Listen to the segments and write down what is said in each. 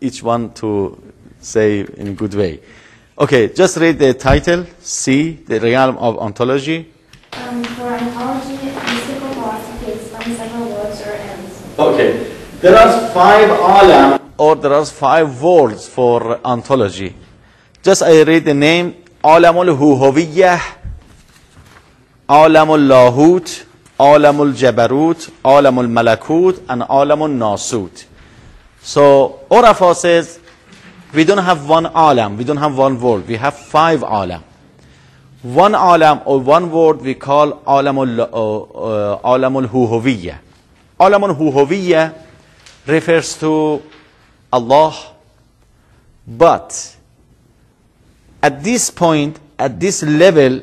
each one to say in a good way. Okay, just read the title. C, the realm of ontology. For ontology, mystical philosophy explains several words or ends. Okay, there are 5 alam, or there are 5 words for ontology. Just I read the name: Alamul Huhuviyyah, Alamul Lahut, Alamul Jabarut, Alamul Malakut, and Alamul Nasut. So Urafa says we don't have one alam, we don't have one word, we have 5 alam. One alam or one word we call Alamul Huhuviyyah. Alamul Huhuviyyah refers to Allah, but at this point, at this level,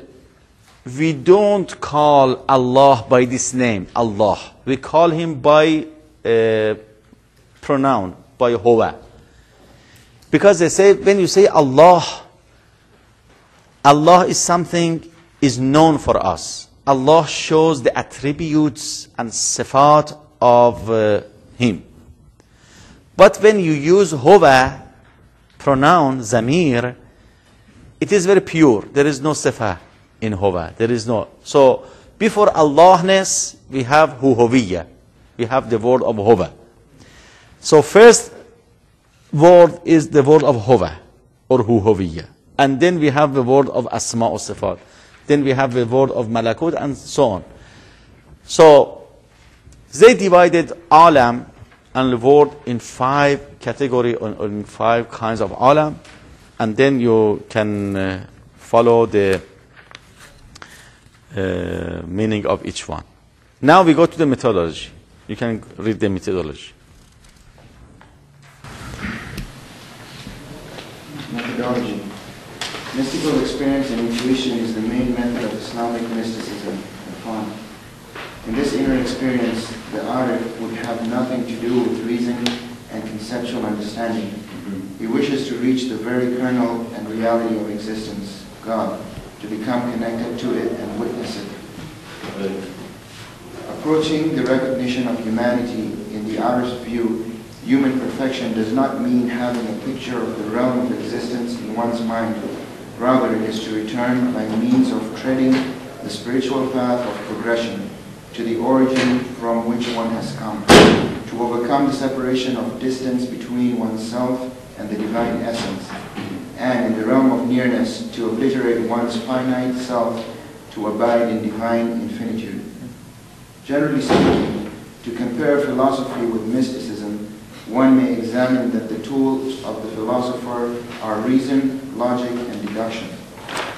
we don't call Allah by this name, Allah. We call him by pronoun, by huwa. Because they say, when you say Allah, Allah is something is known for us. Allah shows the attributes and sifat of him. But when you use huwa, pronoun, zamir, it is very pure. There is no sifa in huwa. There is no. So before Allahness, we have huhuviyyah. We have the word of huwa. So first word is the word of huwa or huhuviyyah. And then we have the word of asma or sifat. Then we have the word of malakut and so on. So they divided alam and the word in 5 categories or in 5 kinds of alam. And then you can follow the meaning of each one. Now we go to the methodology. You can read the methodology. Methodology. Mystical experience and intuition is the main method of Islamic mysticism, Irfan. In this inner experience, the arif would have nothing to do with reason and conceptual understanding. He wishes to reach the very kernel and reality of existence, God, to become connected to it and witness it. Approaching the recognition of humanity in the arif's view, human perfection does not mean having a picture of the realm of existence in one's mind. Rather, it is to return by means of treading the spiritual path of progression to the origin from which one has come, to overcome the separation of distance between oneself and the divine essence, and in the realm of nearness to obliterate one's finite self to abide in divine infinitude. Generally speaking, to compare philosophy with mysticism, one may examine that the tools of the philosopher are reason, logic, and deduction,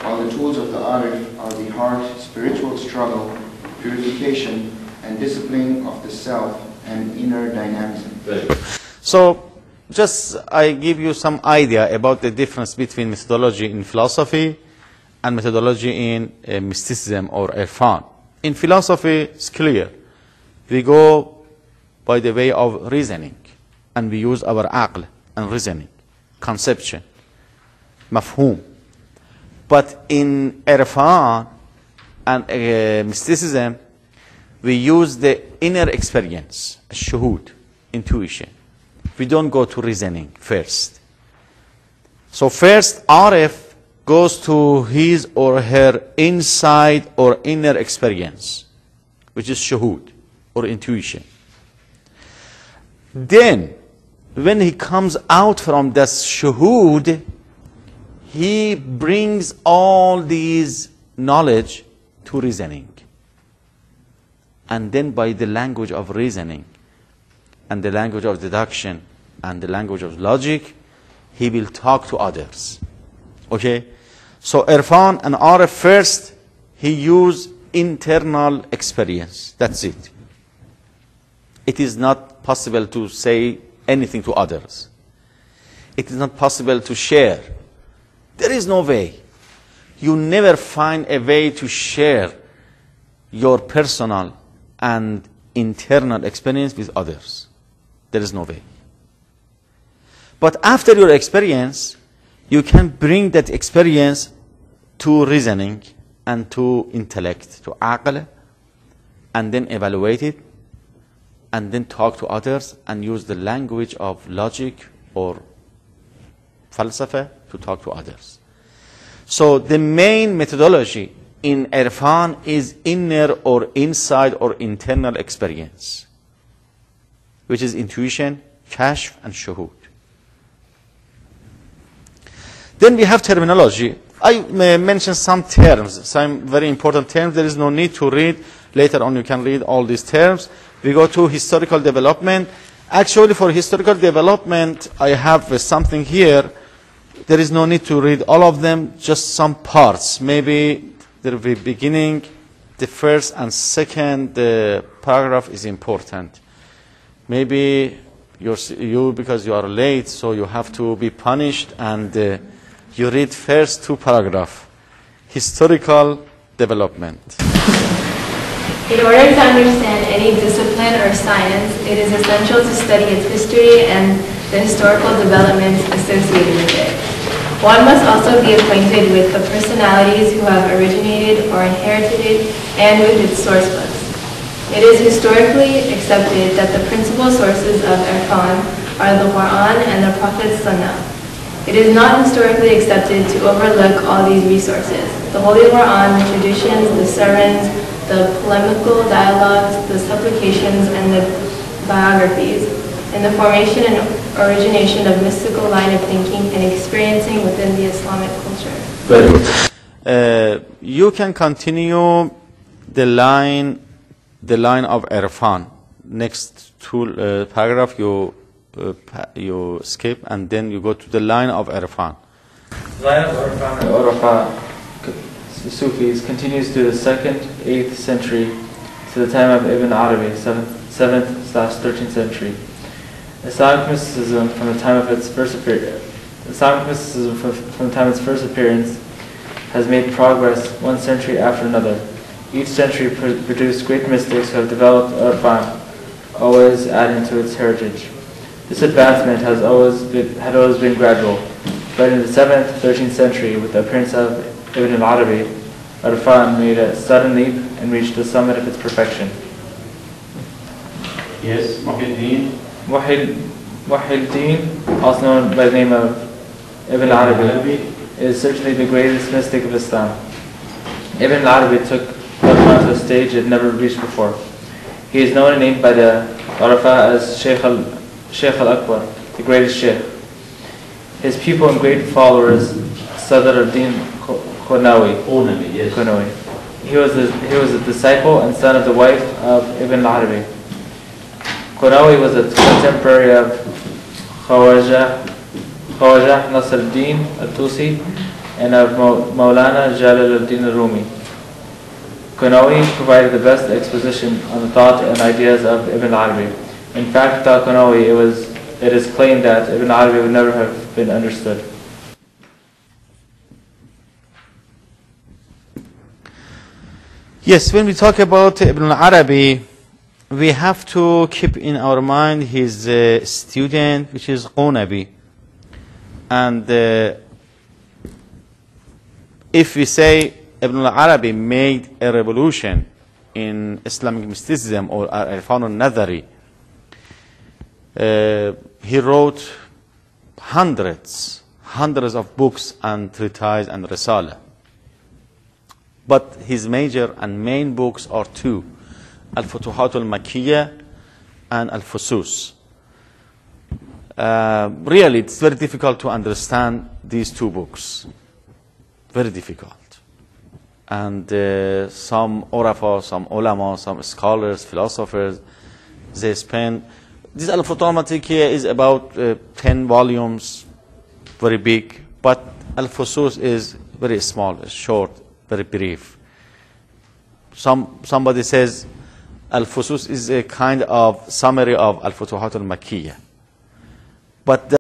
while the tools of the arif are the heart, spiritual struggle, purification, and discipline of the self and inner dynamism. So, just I give you some idea about the difference between methodology in philosophy and methodology in mysticism or Irfan. In philosophy, it's clear. We go by the way of reasoning, and we use our aql and reasoning, conception, mafhum. But in Irfan and mysticism, we use the inner experience, shuhud, intuition. We don't go to reasoning first. So first, Arif goes to his or her inside or inner experience, which is shuhud or intuition. Then, when he comes out from that shuhud, he brings all these knowledge to reasoning. And then by the language of reasoning, and the language of deduction, and the language of logic, he will talk to others. Okay? So Irfan and Arif first, he used internal experience. That's it. It is not possible to say anything to others. It is not possible to share. There is no way. You never find a way to share your personal and internal experience with others. There is no way. But after your experience, you can bring that experience to reasoning and to intellect, to aql, and then evaluate it, and then talk to others and use the language of logic or falsafa to talk to others. So the main methodology in Irfan is inner or inside or internal experience, which is intuition, kashf, and shuhud. Then we have terminology. I may mention some terms, some very important terms. There is no need to read. Later on you can read all these terms. We go to historical development. Actually, for historical development, I have something here. There is no need to read all of them, just some parts. Maybe the beginning, the first and second paragraph is important. Maybe you, because you are late, so you have to be punished, and you read first two paragraphs. Historical development. In order to understand any discipline or science, it is essential to study its history and the historical developments associated with it. One must also be acquainted with the personalities who have originated or inherited it and with its source books. It is historically accepted that the principal sources of Irfan are the Quran and the Prophet's Sunnah. It is not historically accepted to overlook all these resources. The Holy Quran, the traditions, the sermons, the polemical dialogues, the supplications, and the biographies, in the formation and origination of mystical line of thinking and experiencing within the Islamic culture. Very good. You can continue the line of Irfan. Next two paragraph you skip, and then you go to the line of Irfan. The line of Irfan, the Sufis, continues to the 2nd, 8th century to the time of Ibn Arabi, 7th/13th century. Islamic mysticism from the time of its first appearance has made progress one century after another. Each century produced great mystics who have developed Irfan, always adding to its heritage. This advancement had always been gradual, but in the 7th, 13th century, with the appearance of Ibn Arabi, Irfan made a sudden leap and reached the summit of its perfection. Yes, Muhyiddin. Muhyiddin, also known by the name of Ibn Arabi, is certainly the greatest mystic of Islam. Ibn Arabi took Irfan to a stage it had never reached before. He is known and named by the Arafah as Sheikh al-Akbar, the greatest Sheikh. His pupil and great followers, Sadr al-Din Qunawi. Yes. Qunawi. He was a disciple and son of the wife of Ibn Arabi. Qunawi was a contemporary of Khwaja Nasr al-Din al-Tusi and of Maulana Jalal al-Din al-Rumi. Qunawi provided the best exposition on the thought and ideas of Ibn Arabi. In fact, without Qunawi, it is claimed that Ibn Arabi would never have been understood. Yes, when we talk about Ibn Arabi, we have to keep in our mind his student, which is Qunabi. And if we say Ibn Arabi made a revolution in Islamic mysticism or Irfan al-Nadhari, he wrote hundreds of books and treatises and risala. But his major and main books are two, Al-Futuhat al-Makkiyya and Al-Fusus. Really, it's very difficult to understand these two books. Very difficult. And some Urafa, some ulama, some scholars, philosophers, they spend... This Al-Futuhat al-Makkiyya is about 10 volumes, very big. But Al-Fusus is very small, short, very brief. Somebody says Al-Fusus is a kind of summary of Al-Futuhat al-Makkiyya. But